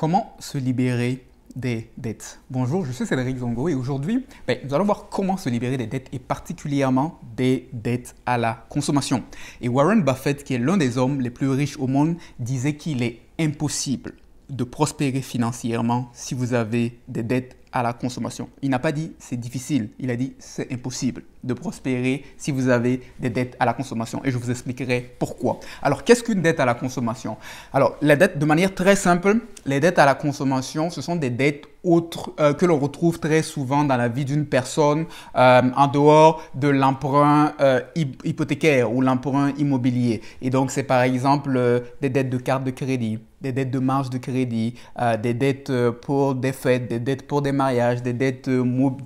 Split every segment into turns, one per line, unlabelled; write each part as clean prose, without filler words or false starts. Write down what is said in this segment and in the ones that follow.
Comment se libérer des dettes? Bonjour, je suis Cédric Zongo et aujourd'hui, nous allons voir comment se libérer des dettes et particulièrement des dettes à la consommation. Et Warren Buffett, qui est l'un des hommes les plus riches au monde, disait qu'il est impossible de prospérer financièrement si vous avez des dettes à la consommation. Il n'a pas dit c'est difficile, il a dit c'est impossible de prospérer si vous avez des dettes à la consommation. Et je vous expliquerai pourquoi. Alors, qu'est-ce qu'une dette à la consommation? Alors, les dettes, de manière très simple, les dettes à la consommation, ce sont des dettes autres que l'on retrouve très souvent dans la vie d'une personne en dehors de l'emprunt hypothécaire ou l'emprunt immobilier. Et donc, c'est par exemple des dettes de carte de crédit, des dettes de marge de crédit, des dettes pour des fêtes, des dettes pour des mariages, des dettes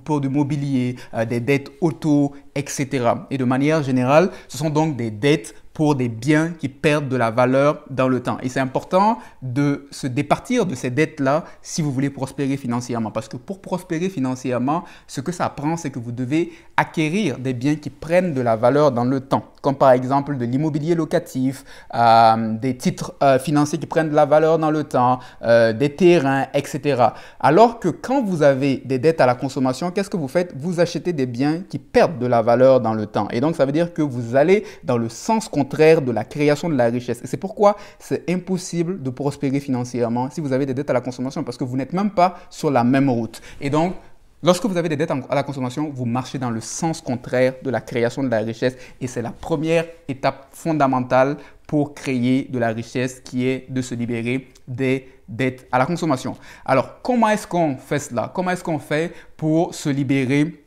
pour du mobilier, des dettes auto, etc. Et de manière générale, ce sont donc des dettes pour des biens qui perdent de la valeur dans le temps. Et c'est important de se départir de ces dettes-là si vous voulez prospérer financièrement. Parce que pour prospérer financièrement, ce que ça prend, c'est que vous devez acquérir des biens qui prennent de la valeur dans le temps. Comme par exemple de l'immobilier locatif, des titres financiers qui prennent de la valeur dans le temps, des terrains, etc. Alors que quand vous avez des dettes à la consommation, qu'est-ce que vous faites? Vous achetez des biens qui perdent de la valeur dans le temps. Et donc, ça veut dire que vous allez dans le sens contraire de la création de la richesse. Et c'est pourquoi c'est impossible de prospérer financièrement si vous avez des dettes à la consommation parce que vous n'êtes même pas sur la même route. Et donc, lorsque vous avez des dettes à la consommation, vous marchez dans le sens contraire de la création de la richesse et c'est la première étape fondamentale pour créer de la richesse qui est de se libérer des dettes à la consommation. Alors, comment est-ce qu'on fait cela? Comment est-ce qu'on fait pour se libérer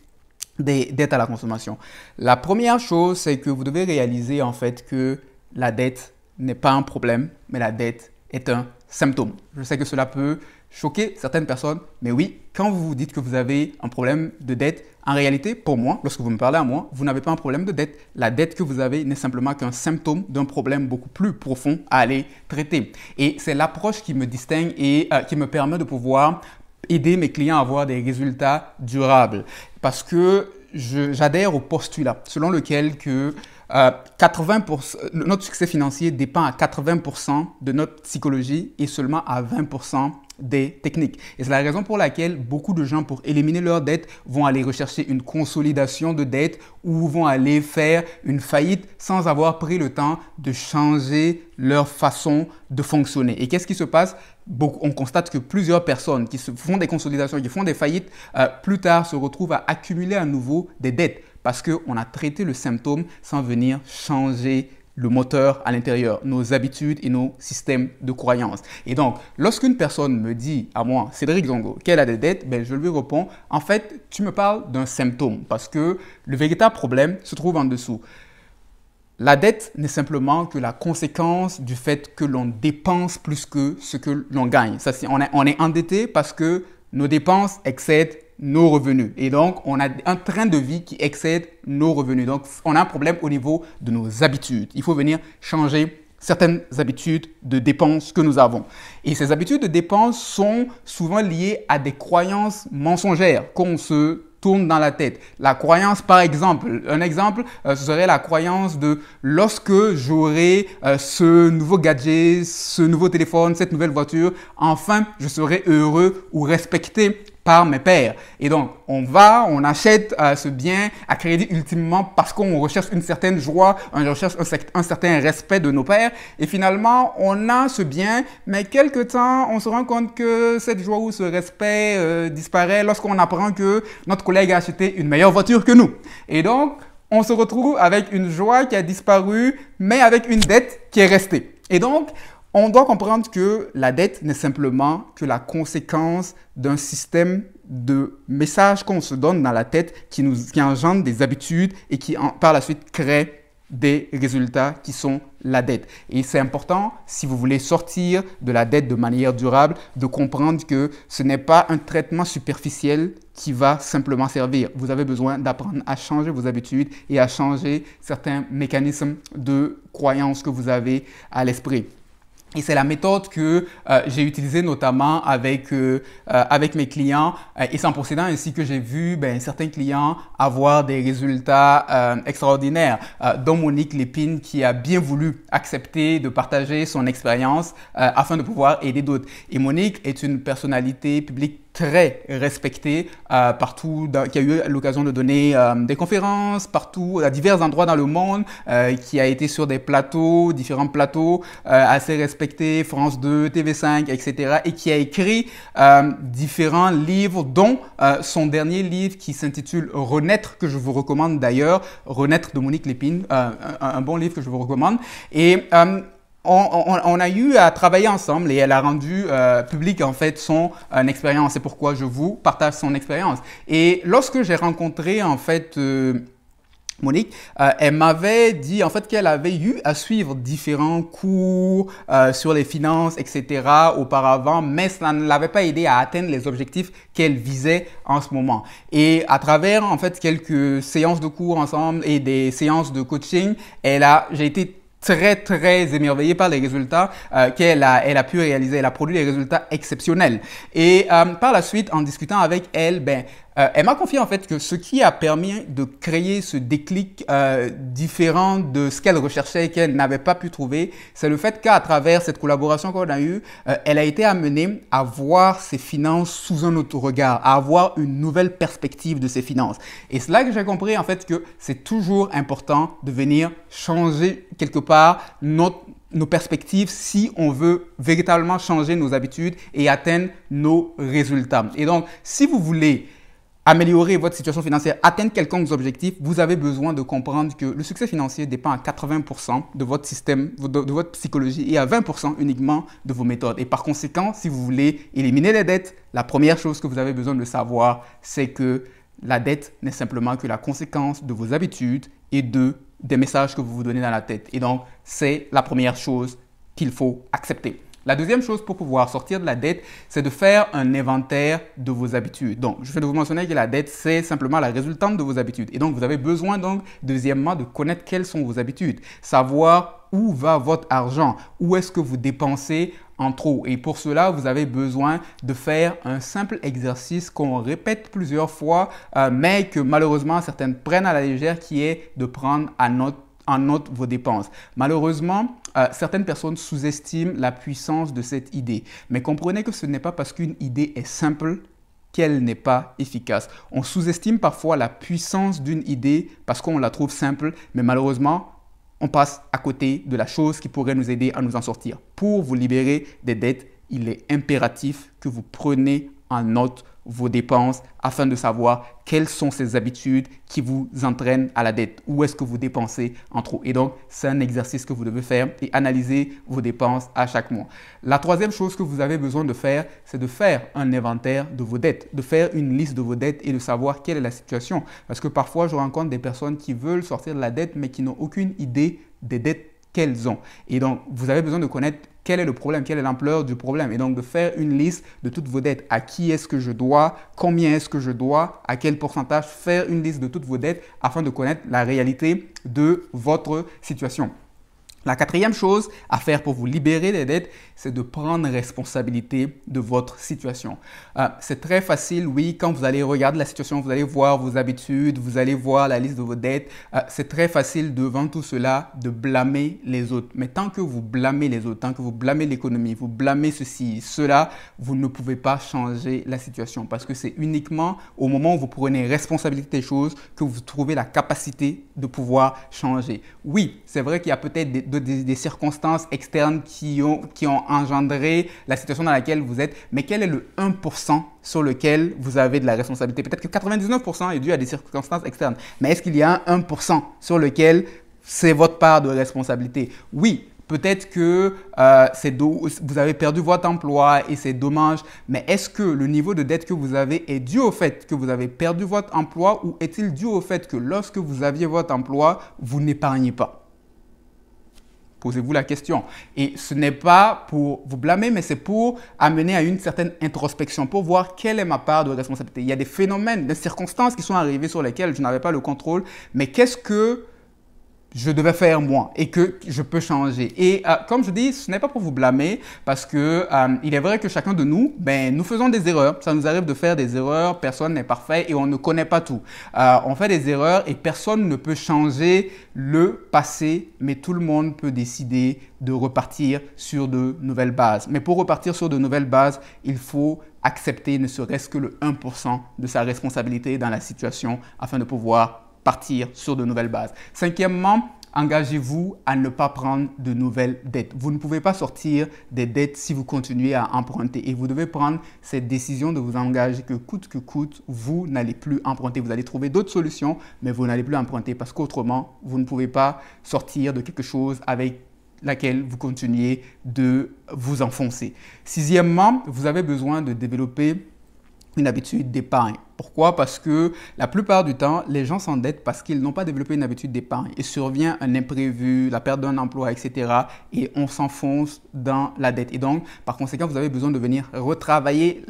des dettes à la consommation? La première chose, c'est que vous devez réaliser en fait que la dette n'est pas un problème, mais la dette est un symptôme. Je sais que cela peut choquer certaines personnes, mais oui, quand vous vous dites que vous avez un problème de dette, en réalité, pour moi, lorsque vous me parlez à moi, vous n'avez pas un problème de dette. La dette que vous avez n'est simplement qu'un symptôme d'un problème beaucoup plus profond à aller traiter. Et c'est l'approche qui me distingue et qui me permet de pouvoir aider mes clients à avoir des résultats durables. Parce que j'adhère au postulat selon lequel que 80%, notre succès financier dépend à 80% de notre psychologie et seulement à 20% des techniques. Et c'est la raison pour laquelle beaucoup de gens, pour éliminer leurs dettes, vont aller rechercher une consolidation de dettes ou vont aller faire une faillite sans avoir pris le temps de changer leur façon de fonctionner. Et qu'est-ce qui se passe? On constate que plusieurs personnes qui se font des consolidations, qui font des faillites, plus tard se retrouvent à accumuler à nouveau des dettes parce qu'on a traité le symptôme sans venir changer le moteur à l'intérieur, nos habitudes et nos systèmes de croyances. Et donc, lorsqu'une personne me dit à moi, Cédric Zongo, qu'elle a des dettes, je lui réponds, en fait, tu me parles d'un symptôme parce que le véritable problème se trouve en dessous. La dette n'est simplement que la conséquence du fait que l'on dépense plus que ce que l'on gagne. On est endetté parce que nos dépenses excèdent nos revenus. Et donc, on a un train de vie qui excède nos revenus. Donc, on a un problème au niveau de nos habitudes. Il faut venir changer certaines habitudes de dépenses que nous avons. Et ces habitudes de dépenses sont souvent liées à des croyances mensongères qu'on se tourne dans la tête. La croyance, par exemple, un exemple, ce serait la croyance de lorsque j'aurai ce nouveau gadget, ce nouveau téléphone, cette nouvelle voiture, enfin, je serai heureux ou respecté par mes pairs. Et donc, on achète ce bien à crédit ultimement parce qu'on recherche une certaine joie, on recherche un certain respect de nos pairs. Et finalement, on a ce bien, mais quelque temps, on se rend compte que cette joie ou ce respect disparaît lorsqu'on apprend que notre collègue a acheté une meilleure voiture que nous. Et donc, on se retrouve avec une joie qui a disparu, mais avec une dette qui est restée. Et donc, on doit comprendre que la dette n'est simplement que la conséquence d'un système de messages qu'on se donne dans la tête qui engendre des habitudes et qui par la suite crée des résultats qui sont la dette. Et c'est important, si vous voulez sortir de la dette de manière durable, de comprendre que ce n'est pas un traitement superficiel qui va simplement servir. Vous avez besoin d'apprendre à changer vos habitudes et à changer certains mécanismes de croyance que vous avez à l'esprit. Et c'est la méthode que j'ai utilisée notamment avec mes clients et sans précédent, ainsi que j'ai vu certains clients avoir des résultats extraordinaires, dont Monique Lépine qui a bien voulu accepter de partager son expérience afin de pouvoir aider d'autres. Et Monique est une personnalité publique très respectée partout, qui a eu l'occasion de donner des conférences partout, à divers endroits dans le monde, qui a été sur des plateaux, différents plateaux assez respectés, France 2, TV5, etc. et qui a écrit différents livres, dont son dernier livre qui s'intitule Renaître, que je vous recommande d'ailleurs, Renaître de Monique Lépine, un bon livre que je vous recommande. Et on a eu à travailler ensemble et elle a rendu public en fait son expérience. C'est pourquoi je vous partage son expérience. Et lorsque j'ai rencontré en fait Monique, elle m'avait dit en fait qu'elle avait eu à suivre différents cours sur les finances, etc. auparavant, mais ça ne l'avait pas aidé à atteindre les objectifs qu'elle visait en ce moment. Et à travers en fait quelques séances de cours ensemble et des séances de coaching, j'ai été très émerveillé par les résultats elle a pu réaliser. Elle a produit des résultats exceptionnels. Et par la suite, en discutant avec elle, elle m'a confié en fait que ce qui a permis de créer ce déclic différent de ce qu'elle recherchait et qu'elle n'avait pas pu trouver, c'est le fait qu'à travers cette collaboration qu'on a eue, elle a été amenée à voir ses finances sous un autre regard, à avoir une nouvelle perspective de ses finances. Et c'est là que j'ai compris en fait que c'est toujours important de venir changer quelque part nos perspectives si on veut véritablement changer nos habitudes et atteindre nos résultats. Et donc, si vous voulez améliorer votre situation financière, atteindre quelconques objectifs, vous avez besoin de comprendre que le succès financier dépend à 80% de votre système, de votre psychologie et à 20% uniquement de vos méthodes. Et par conséquent, si vous voulez éliminer les dettes, la première chose que vous avez besoin de savoir, c'est que la dette n'est simplement que la conséquence de vos habitudes et des messages que vous vous donnez dans la tête. Et donc, c'est la première chose qu'il faut accepter. La deuxième chose pour pouvoir sortir de la dette, c'est de faire un inventaire de vos habitudes. Donc, je viens de vous mentionner que la dette, c'est simplement la résultante de vos habitudes. Et donc, vous avez besoin, donc, deuxièmement, de connaître quelles sont vos habitudes. Savoir où va votre argent, où est-ce que vous dépensez en trop. Et pour cela, vous avez besoin de faire un simple exercice qu'on répète plusieurs fois, mais que malheureusement, certaines prennent à la légère, qui est de prendre en note vos dépenses. Malheureusement, certaines personnes sous-estiment la puissance de cette idée. Mais comprenez que ce n'est pas parce qu'une idée est simple qu'elle n'est pas efficace. On sous-estime parfois la puissance d'une idée parce qu'on la trouve simple, mais malheureusement, on passe à côté de la chose qui pourrait nous aider à nous en sortir. Pour vous libérer des dettes, il est impératif que vous preniez en note vos dépenses afin de savoir quelles sont ces habitudes qui vous entraînent à la dette. Où est-ce que vous dépensez en trop? Et donc, c'est un exercice que vous devez faire et analyser vos dépenses à chaque mois. La troisième chose que vous avez besoin de faire, c'est de faire un inventaire de vos dettes, de faire une liste de vos dettes et de savoir quelle est la situation. Parce que parfois, je rencontre des personnes qui veulent sortir de la dette, mais qui n'ont aucune idée des dettes qu'elles ont. Et donc, vous avez besoin de connaître quel est le problème, quelle est l'ampleur du problème. Et donc, de faire une liste de toutes vos dettes. À qui est-ce que je dois? Combien est-ce que je dois? À quel pourcentage? Faire une liste de toutes vos dettes afin de connaître la réalité de votre situation. La quatrième chose à faire pour vous libérer des dettes, c'est de prendre responsabilité de votre situation. C'est très facile, oui, quand vous allez regarder la situation, vous allez voir vos habitudes, vous allez voir la liste de vos dettes. C'est très facile devant tout cela de blâmer les autres. Mais tant que vous blâmez les autres, tant que vous blâmez l'économie, vous blâmez ceci, cela, vous ne pouvez pas changer la situation parce que c'est uniquement au moment où vous prenez responsabilité des choses que vous trouvez la capacité de pouvoir changer. Oui, c'est vrai qu'il y a peut-être des circonstances externes qui ont engendré la situation dans laquelle vous êtes, mais quel est le 1% sur lequel vous avez de la responsabilité? Peut-être que 99% est dû à des circonstances externes, mais est-ce qu'il y a un 1% sur lequel c'est votre part de responsabilité? Oui. Peut-être que vous avez perdu votre emploi et c'est dommage, mais est-ce que le niveau de dette que vous avez est dû au fait que vous avez perdu votre emploi ou est-il dû au fait que lorsque vous aviez votre emploi, vous n'épargnez pas? Posez-vous la question. Et ce n'est pas pour vous blâmer, mais c'est pour amener à une certaine introspection, pour voir quelle est ma part de responsabilité. Il y a des phénomènes, des circonstances qui sont arrivées sur lesquelles je n'avais pas le contrôle, mais qu'est-ce que je devais faire moi et que je peux changer. Et comme je dis, ce n'est pas pour vous blâmer parce que il est vrai que chacun de nous, nous faisons des erreurs. Ça nous arrive de faire des erreurs, personne n'est parfait et on ne connaît pas tout. On fait des erreurs et personne ne peut changer le passé, mais tout le monde peut décider de repartir sur de nouvelles bases. Mais pour repartir sur de nouvelles bases, il faut accepter ne serait-ce que le 1% de sa responsabilité dans la situation afin de pouvoir partir sur de nouvelles bases. Cinquièmement, engagez-vous à ne pas prendre de nouvelles dettes. Vous ne pouvez pas sortir des dettes si vous continuez à emprunter et vous devez prendre cette décision de vous engager que coûte, vous n'allez plus emprunter. Vous allez trouver d'autres solutions, mais vous n'allez plus emprunter parce qu'autrement, vous ne pouvez pas sortir de quelque chose avec laquelle vous continuez de vous enfoncer. Sixièmement, vous avez besoin de développer une habitude d'épargne. Pourquoi? Parce que la plupart du temps, les gens s'endettent parce qu'ils n'ont pas développé une habitude d'épargne. Il survient un imprévu, la perte d'un emploi, etc. et on s'enfonce dans la dette. Et donc, par conséquent, vous avez besoin de venir retravailler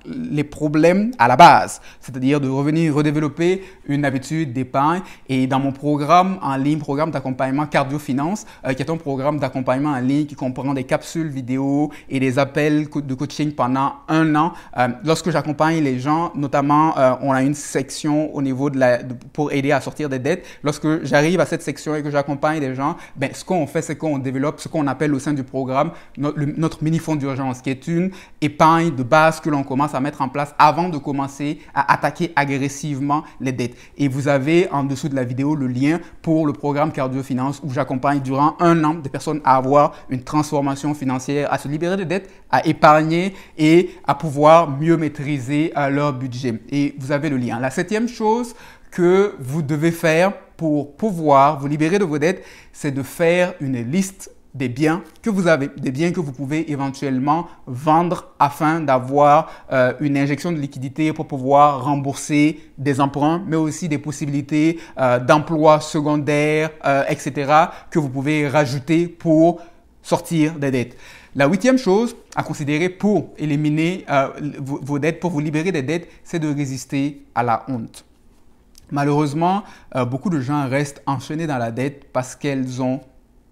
les problèmes à la base, c'est-à-dire de revenir redévelopper une habitude d'épargne. Et dans mon programme en ligne, programme d'accompagnement Cardio-Finance, qui est un programme d'accompagnement en ligne qui comprend des capsules vidéo et des appels de coaching pendant 1 an, lorsque j'accompagne les gens, notamment on a une section au niveau pour aider à sortir des dettes. Lorsque j'arrive à cette section et que j'accompagne les gens, ce qu'on fait, c'est qu'on développe ce qu'on appelle au sein du programme notre mini-fonds d'urgence, qui est une épargne de base que l'on commence à mettre en place avant de commencer à attaquer agressivement les dettes. Et vous avez en dessous de la vidéo le lien pour le programme Cardio-Finance où j'accompagne durant 1 an des personnes à avoir une transformation financière, à se libérer des dettes, à épargner et à pouvoir mieux maîtriser leur budget. Et vous avez le lien. La 7e chose que vous devez faire pour pouvoir vous libérer de vos dettes, c'est de faire une liste des biens que vous avez, des biens que vous pouvez éventuellement vendre afin d'avoir une injection de liquidité pour pouvoir rembourser des emprunts, mais aussi des possibilités d'emploi secondaire, etc. que vous pouvez rajouter pour sortir des dettes. La 8e chose à considérer pour éliminer vos dettes, pour vous libérer des dettes, c'est de résister à la honte. Malheureusement, beaucoup de gens restent enchaînés dans la dette parce qu'elles ont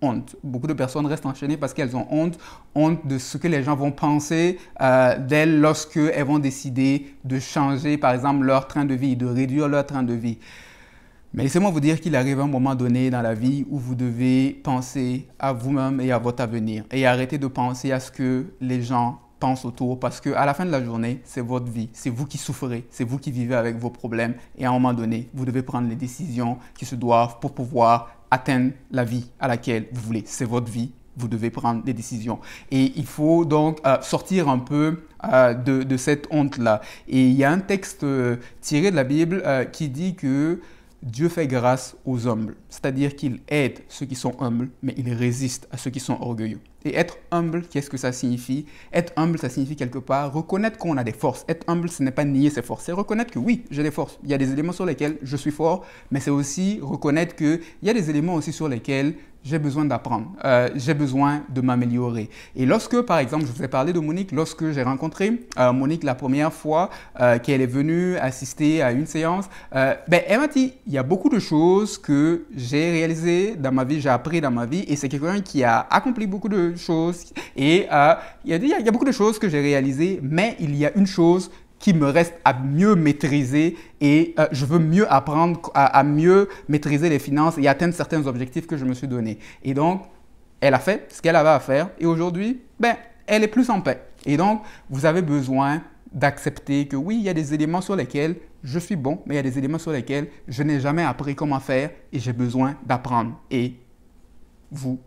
honte. Beaucoup de personnes restent enchaînées parce qu'elles ont honte de ce que les gens vont penser d'elles lorsqu'elles vont décider de changer, par exemple, leur train de vie, de réduire leur train de vie. Mais laissez-moi vous dire qu'il arrive un moment donné dans la vie où vous devez penser à vous-même et à votre avenir et arrêter de penser à ce que les gens pensent autour parce qu'à la fin de la journée, c'est votre vie, c'est vous qui souffrez, c'est vous qui vivez avec vos problèmes et à un moment donné, vous devez prendre les décisions qui se doivent pour pouvoir atteindre la vie à laquelle vous voulez. C'est votre vie, vous devez prendre des décisions. Et il faut donc sortir un peu de cette honte-là. Et il y a un texte tiré de la Bible qui dit que Dieu fait grâce aux humbles, c'est-à-dire qu'il aide ceux qui sont humbles, mais il résiste à ceux qui sont orgueilleux. Et être humble, qu'est-ce que ça signifie? Être humble, ça signifie quelque part reconnaître qu'on a des forces. Être humble, ce n'est pas nier ses forces, c'est reconnaître que oui, j'ai des forces. Il y a des éléments sur lesquels je suis fort, mais c'est aussi reconnaître qu'il y a des éléments aussi sur lesquels j'ai besoin d'apprendre, j'ai besoin de m'améliorer. Et lorsque, par exemple, je vous ai parlé de Monique, lorsque j'ai rencontré Monique la première fois qu'elle est venue assister à une séance, elle m'a dit, il y a beaucoup de choses que j'ai réalisées dans ma vie, j'ai appris dans ma vie, et c'est quelqu'un qui a accompli beaucoup de choses. Et il a dit, il y a beaucoup de choses que j'ai réalisées, mais il y a une chose qui me reste à mieux maîtriser et je veux mieux apprendre à mieux maîtriser les finances et atteindre certains objectifs que je me suis donnés. Et donc, elle a fait ce qu'elle avait à faire et aujourd'hui, elle est plus en paix. Et donc, vous avez besoin d'accepter que oui, il y a des éléments sur lesquels je suis bon, mais il y a des éléments sur lesquels je n'ai jamais appris comment faire et j'ai besoin d'apprendre. Et vous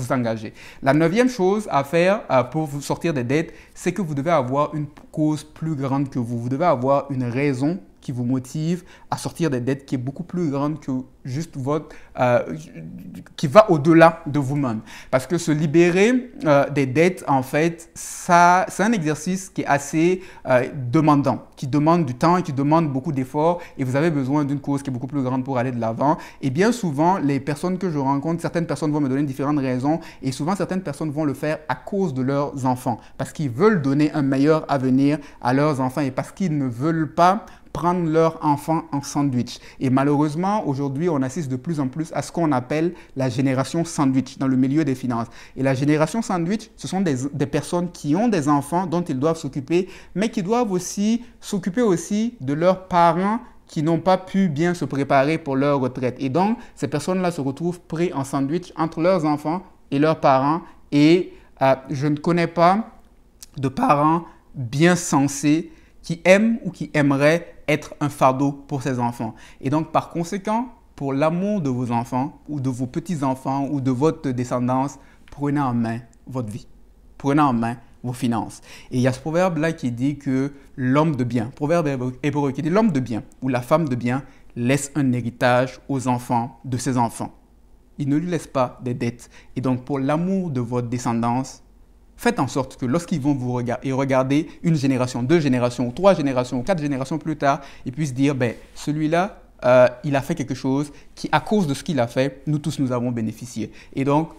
engager. La 9e chose à faire pour vous sortir des dettes, c'est que vous devez avoir une cause plus grande que vous. Vous devez avoir une raison qui vous motive à sortir des dettes qui est beaucoup plus grande que juste qui va au-delà de vous-même. Parce que se libérer des dettes, en fait, c'est un exercice qui est assez demandant, qui demande du temps et qui demande beaucoup d'efforts et vous avez besoin d'une cause qui est beaucoup plus grande pour aller de l'avant. Et bien souvent, les personnes que je rencontre, certaines personnes vont me donner différentes raisons et souvent certaines personnes vont le faire à cause de leurs enfants parce qu'ils veulent donner un meilleur avenir à leurs enfants et parce qu'ils ne veulent pas prendre leur enfant en sandwich. Et malheureusement, aujourd'hui, on assiste de plus en plus à ce qu'on appelle la génération sandwich dans le milieu des finances. Et la génération sandwich, ce sont des personnes qui ont des enfants dont ils doivent s'occuper, mais qui doivent aussi s'occuper aussi de leurs parents qui n'ont pas pu bien se préparer pour leur retraite. Et donc, ces personnes-là se retrouvent pris en sandwich entre leurs enfants et leurs parents. Et je ne connais pas de parents bien sensés qui aiment ou qui aimeraient être un fardeau pour ses enfants. Et donc, par conséquent, pour l'amour de vos enfants ou de vos petits-enfants ou de votre descendance, prenez en main votre vie. Prenez en main vos finances. Et il y a ce proverbe-là qui dit que l'homme de bien, proverbe hébreu qui dit l'homme de bien ou la femme de bien laisse un héritage aux enfants de ses enfants. Il ne lui laisse pas des dettes. Et donc, pour l'amour de votre descendance, faites en sorte que lorsqu'ils vont vous regarder une génération, 2 générations, ou 3 générations, ou 4 générations plus tard, ils puissent dire, ben, celui-là, il a fait quelque chose qui, à cause de ce qu'il a fait, nous tous, nous avons bénéficié. Et donc,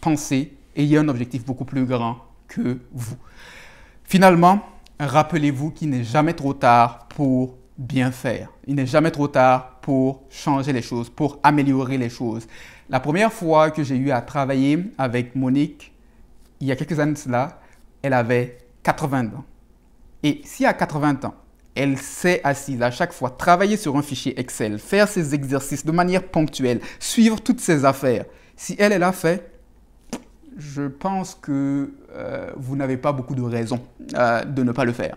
pensez, ayez un objectif beaucoup plus grand que vous. Finalement, rappelez-vous qu'il n'est jamais trop tard pour bien faire. Il n'est jamais trop tard pour changer les choses, pour améliorer les choses. La première fois que j'ai eu à travailler avec Monique, il y a quelques années de cela, elle avait 80 ans. Et si à 80 ans, elle s'est assise à chaque fois, travailler sur un fichier Excel, faire ses exercices de manière ponctuelle, suivre toutes ses affaires, si elle l'a fait, je pense que vous n'avez pas beaucoup de raisons de ne pas le faire.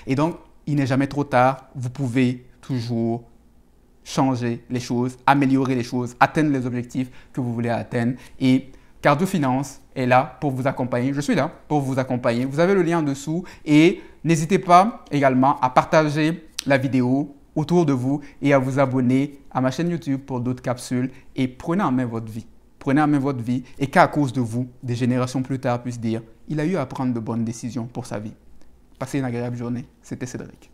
Et donc, il n'est jamais trop tard. Vous pouvez toujours changer les choses, améliorer les choses, atteindre les objectifs que vous voulez atteindre. Et Cardio Finance est là pour vous accompagner. Je suis là pour vous accompagner. Vous avez le lien en dessous et n'hésitez pas également à partager la vidéo autour de vous et à vous abonner à ma chaîne YouTube pour d'autres capsules. Et prenez en main votre vie. Prenez en main votre vie et qu'à cause de vous, des générations plus tard puissent dire « Il a eu à prendre de bonnes décisions pour sa vie ». Passez une agréable journée. C'était Cédric.